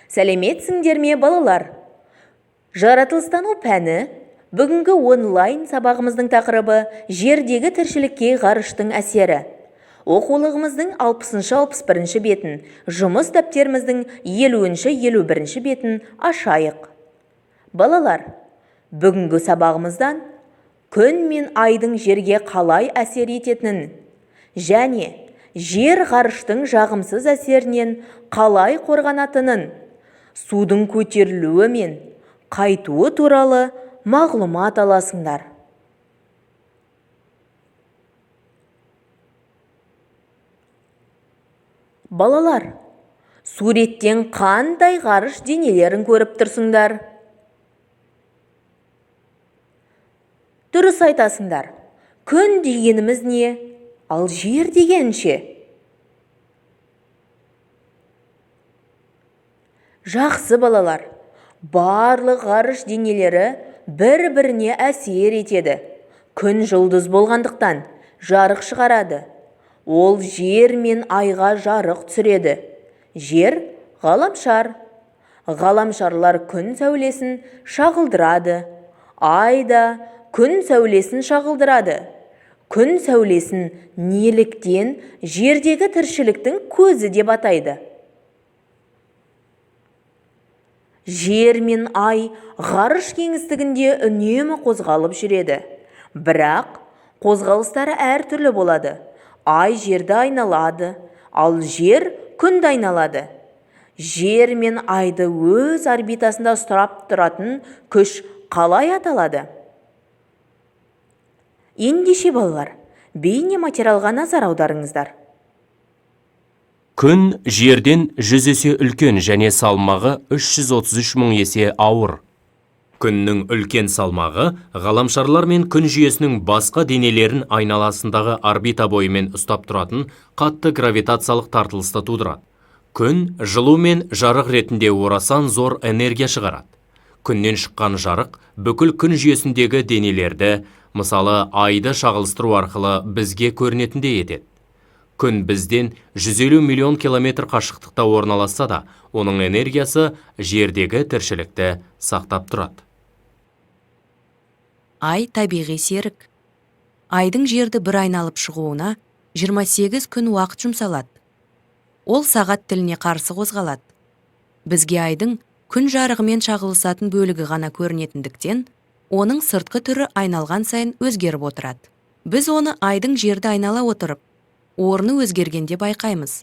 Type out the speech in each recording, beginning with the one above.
Сәлеметсіңдер ме, балалар? Жаратылыстану пәні бүгінгі онлайн сабағымыздың тақырыбы жердегі тіршілікке ғарыштың әсері. Оқулығымыздың 60-61 бетін, жұмыс дәптеріміздің 50-51 бетін ашайық. Балалар, бүгінгі сабағымыздан күн мен айдың жерге қалай әсер ететінін және жер ғарыштың жағымсыз әсерінен қалай қорғанатынын, судың көтерілуі мен қайтуы туралы мағлұмат аласыңдар. Балалар, суреттен қандай ғарыш денелерін көріп тұрсыңдар? Дұрыс айтасыңдар. Күн дегеніміз не? Ал жер дегенше? Жақсы балалар. Барлық ғарыш денелері бір-біріне әсер етеді. Күн жұлдыз болғандықтан жарық шығарады. Ол жер мен айға жарық түсіреді. Жер ғаламшар. Ғаламшарлар күн сәулесін шағылдырады. Ай да күн сәулесін шағылдырады. Күн сәулесін неліктен жердегі тіршіліктің көзі деп атайды? Жер мен ай ғарыш кеңістігінде үнемі қозғалып жүреді. Бірақ қозғалыстары әртүрлі болады. Ай жерді айналады, ал жер күнді айналады. Жер мен айды өз орбитасында ұстап тұратын күш қалай аталады? Ендеше балалар, бейне материалға назар аударыңыздар. Күн жерден 100 есе үлкен және салмағы 333 мың есе ауыр. Күннің үлкен салмағы ғаламшарлар мен күн жүйесінің басқа денелерін айналасындағы орбита бойымен ұстап тұратын қатты гравитациялық тартылысты тудырады. Күн жылу мен жарық ретінде орасан зор энергия шығарады. Күннен шыққан жарық бүкіл күн жүйесіндегі денелерді, мысалы айды шағылыстыру арқылы бізге көрінетіндей етеді. Күн бізден 150 миллион километр қашықтықта орналасса да, оның энергиясы жердегі тіршілікті сақтап тұрады. Ай табиғи серік. Айдың жерді бір айналып шығуына 28 күн уақыт жұмсалады. Ол сағат тіліне қарсы қозғалады. Бізге айдың күн жарығымен шағылысатын бөлігі ғана көрінетіндіктен, оның сыртқы түрі айналған сайын өзгеріп отырады. Біз оны айдың жерді айнала отырып, орны өзгергенде байқаймыз.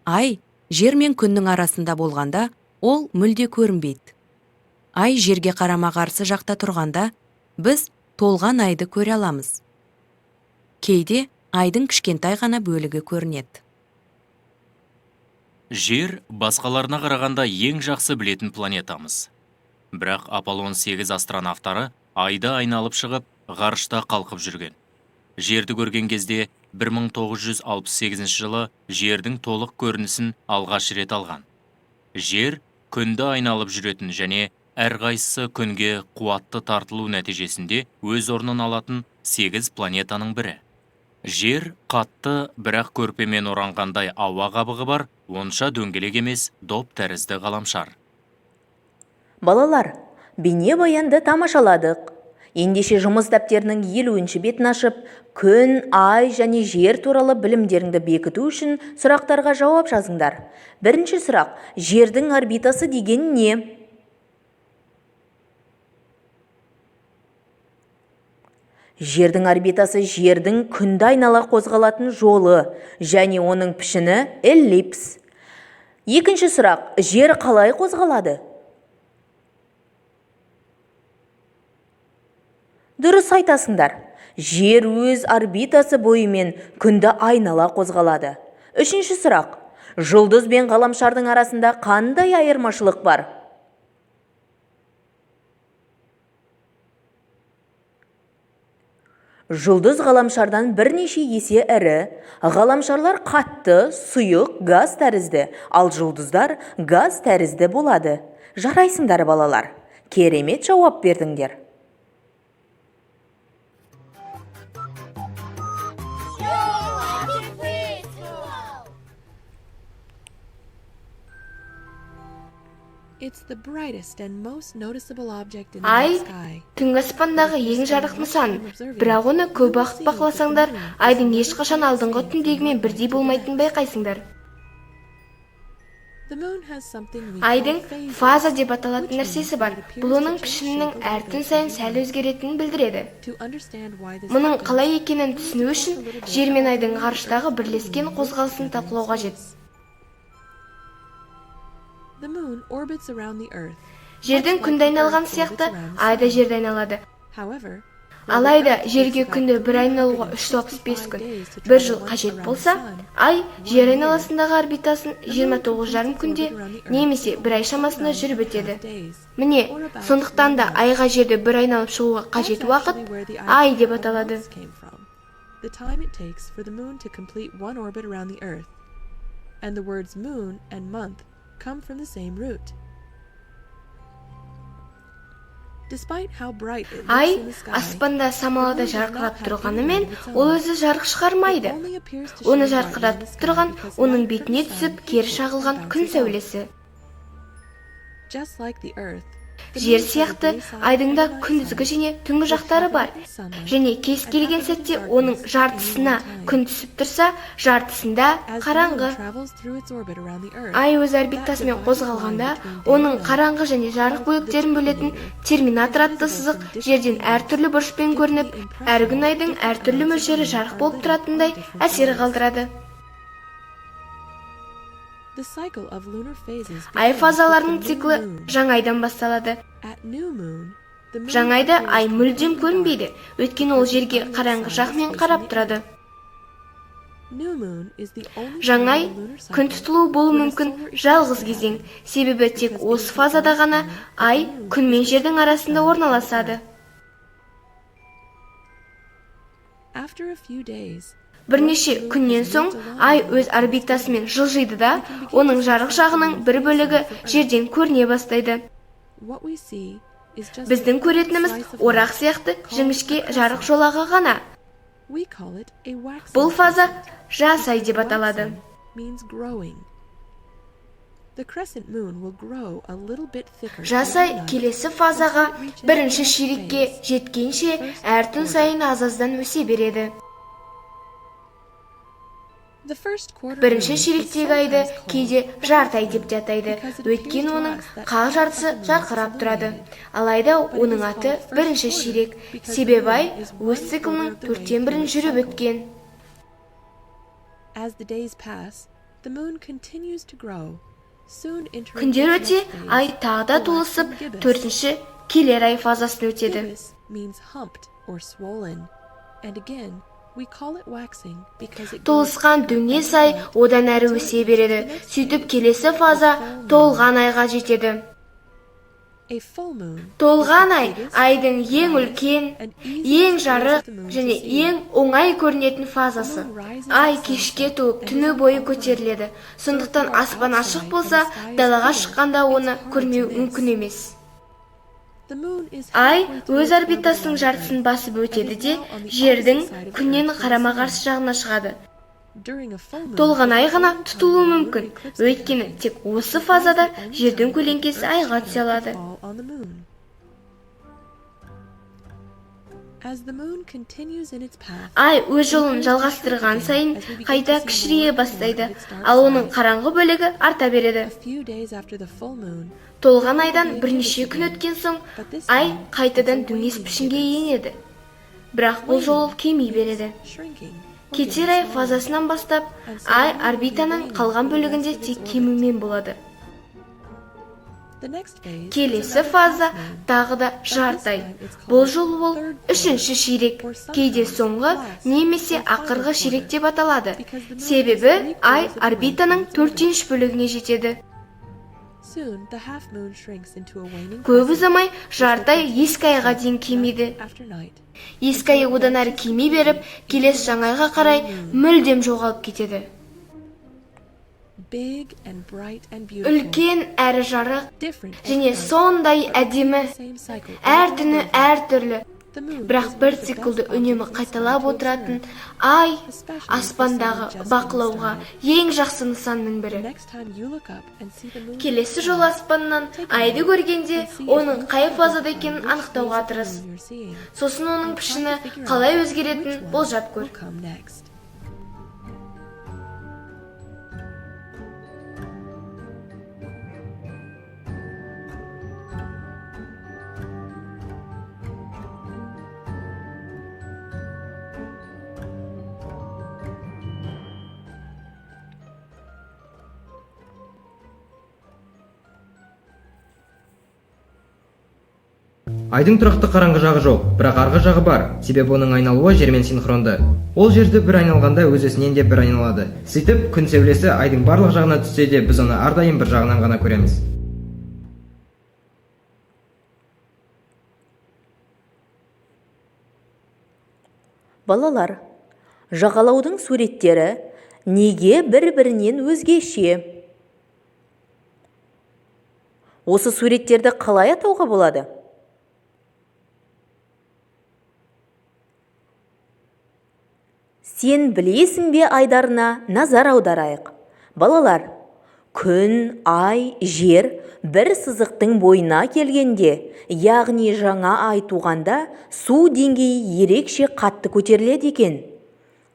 Ай жер мен күннің арасында болғанда, ол мүлде көрінбейді. Ай жерге қарама-қарсы жақта тұрғанда, біз толған айды көре аламыз. Кейде айдың кішкентай ғана бөлігі көрінеді. Жер басқаларына қарағанда ең жақсы білетін планетамыз. Бірақ Аполлон 8 астронавтары айды айналып шығып, ғарышта қалқып жүрген. Жерді көрген кезде 1968 жылы жердің толық көрінісін алғаш рет алған. Жер күнді айналып жүретін және әрқайсысы күнге қуатты тартылу нәтижесінде өз орнын алатын 8 планетаның бірі. Жер қатты, бірақ көрпемен оранғандай ауа қабығы бар, онша дөңгелек емес доп тәрізді ғаламшар. Балалар, бейне баянды тамашаладық. Ендеше жұмыс дәптерінің 50-ші бетін ашып, күн, ай және жер туралы білімдеріңді бекіту үшін сұрақтарға жауап жазыңдар. Бірінші сұрақ: жердің орбитасы деген не? Жердің орбитасы жердің күнді айнала қозғалатын жолы және оның пішіні эллипс. Екінші сұрақ: жер қалай қозғалады? Дұрыс айтасыңдар. Жер өз орбитасы бойымен күнді айнала қозғалады. Үшінші сұрақ: жұлдыз бен ғаламшардың арасында қандай айырмашылық бар? Жұлдыз ғаламшардан бірнеше есе ірі. Ғаламшарлар қатты, сұйық, газ тәрізді, ал жұлдыздар газ тәрізді болады. Жарайсыңдар балалар. Керемет жауап бердіңдер. It's the brightest and most noticeable object in the Ай night sky. түнгі аспандағы ең жарық нысан, бірақ оны көп уақыт бақыласаңдар, айдың ешқашан алдыңғы түндегімен бірдей болмайтынын байқайсыңдар. The moon has something we Айдың call phases, фаза деп аталатын which нәрсесі means бар. that it appears Бұл оның to change пішінінің shape over әр түн the сайын day. сәл өзгеретінін білдіреді. To understand why this Мұның happens, қалай екенін түсіну үшін жер мен айдың ғарыштағы бірлескен қозғалысын талқылау қажет. the moon orbits around the earth. Жердің күнді айналған сияқты айда жерді айналады. However, Алайда жерге күнді бір айналуға 365 күн, бір жыл қажет болса, ай жер айналасындағы орбитасын 29,5 күнде немесе бір ай шамасында жүріп өтеді. Міне, сондықтан да айға жерді бір айналып шығуға қажет уақыт ай деп аталады. The time it takes for the moon to complete one orbit around the earth. And the words moon and month come from the same root. Despite how bright it looks Ай in the sky, аспанда самалада жарқырап тұрғанымен, ол өзі жарық шығармайды. Оны жарқыратып тұрған, оның бетіне түсіп, кері шағылған күн сәулесі. just like the earth, Жер сияқты айдың да күндізгі және түнгі жақтары бар. Және кез келген сәтте оның жартысына күн түсіп тұрса, жартысында қараңғы. Ай өз орбитасымен қозғалғанда, оның қараңғы және жарық бөліктерін бөлетін терминатор атты сызық жерден әртүрлі бұрышпен көрініп, әр күн айдың әртүрлі мөлшері жарық болып тұратындай әсер қалдырады. Ай фазаларының циклі жаңа айдан басталады. Жаңа айда ай мүлдем көрінбейді, өйткені ол жерге қараңғы жақмен қарап тұрады. Жаңа ай күн тұтылуы болуы мүмкін жалғыз кезең, себебі тек осы фазада ғана ай күн мен жердің арасында орналасады. Бірнеше күннен соң ай өз орбитасымен жылжиды да, оның жарық жағының бір бөлігі жерден көріне бастайды. Біздің көретініміз орақ сияқты жіңішке жарық жолағы ғана. Бұл фаза жас ай деп аталады. Жас ай келесі фазаға бірінші ширекке жеткенше әр түн сайын аз-аздан өсе береді. Бірінші ширектегі айды кейде жарты ай деп те атайды, өйткені оның қақ жартысы жарқырап тұрады. Алайда оның аты бірінші ширек, себебі ай өз циклінің 4/1 жүріп өткен. Күндер өте, ай тағы да толысып, 4-ші келер ай фазасын өтеді. Толысқан дөңес ай одан әрі өсе береді, сөйтіп келесі фаза толған айға жетеді. Толған ай айдың ең үлкен, ең жарық және ең оңай көрінетін фазасы. Ай кешке туып, түні бойы көтеріледі. Сондықтан аспан ашық болса, далаға шыққанда оны көрмеу мүмкін емес. Ай өз орбитасының жартысын басып өтеді де, жердің күннен қарама-қарсы жағына шығады. Толған ай ғана тұтылуы мүмкін, өйткені тек осы фазада жердің көлеңкесі айға түсе алады. Ай өз жолын жалғастырған сайын қайта кішірейе бастайды, ал оның қараңғы бөлігі арта береді. Толған айдан бірнеше күн өткен соң, ай қайтадан дөңес пішінге енеді. Бірақ бұл жол кеми береді. Кетер ай фазасынан бастап, ай орбитаның қалған бөлігінде тек кемумен болады. Келесі фаза тағы да жарты ай. Бұл жолы ол 3-ші ширек, кейде соңғы немесе ақырғы ширек деп аталады. Себебі ай орбитаның 4-ші бөлігіне жетеді. Көп ұзамай жарты ай ескі айға дейін кемиді. Ескі ай одан әрі кеми беріп, келесі жаңа айға қарай мүлдем жоғалып кетеді. Үлкен әрі жарық және сондай әдемі, әр түні әр түрлі. бірақ бір циклды үнемі қайталап отыратын ай аспандағы бақылауға ең жақсы нысанның бірі. Келесі жолы аспаннан айды көргенде оның қай фазада екенін анықтауға тырыс. Сосын оның пішіні қалай өзгеретінін болжап көр. Айдың тұрақты қараңғы жағы жоқ, бірақ арғы жағы бар, себебі оның айналуы жермен синхронды. Ол жерді бір айналғанда өзінен де бір айналады. Сөйтіп, күн сәулесі айдың барлық жағына түссе де, біз оны әрдайым бір жағынан ғана көреміз. Балалар, жағалаудың суреттері неге бір-бірінен өзгеше? Осы суреттерді қалай атауға болады? Сен білесің бе айдарына назар аударайық. Балалар, күн, ай, жер бір сызықтың бойына келгенде, яғни жаңа ай туғанда су деңгейі ерекше қатты көтеріледі екен.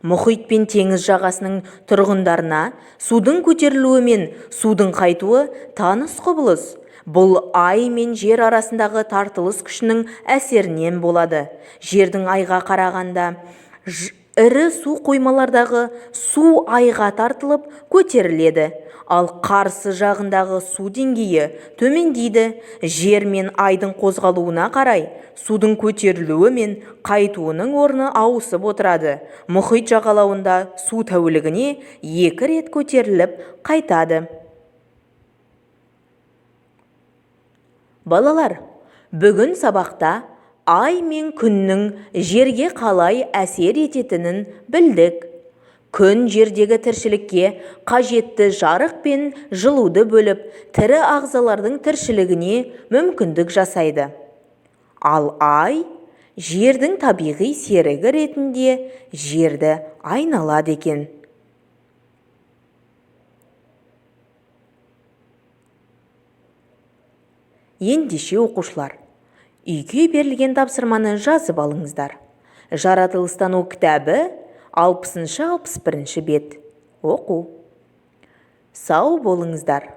Мұхит пен теңіз жағасының тұрғындарына судың көтерілуі мен судың қайтуы таныс құбылыс. Бұл ай мен жер арасындағы тартылыс күшінің әсерінен болады. Жердің айға қарағанда ірі су қоймалардағы су айға тартылып көтеріледі, ал қарсы жағындағы су деңгейі төмендейді. Жер мен айдың қозғалуына қарай судың көтерілуі мен қайтуының орны ауысып отырады. Мұхит жағалауында су тәулігіне 2 рет көтеріліп қайтады. Балалар, бүгін сабақта ай мен күннің жерге қалай әсер ететінін білдік. Күн жердегі тіршілікке қажетті жарық пен жылуды бөліп, тірі ағзалардың тіршілігіне мүмкіндік жасайды. Ал ай жердің табиғи серігі ретінде жерді айналады екен. Ендеше оқушылар, үйге берілген тапсырманы жазып алыңыздар. Жаратылыстану кітабы 60-61 бет. Оқу. Сау болыңыздар.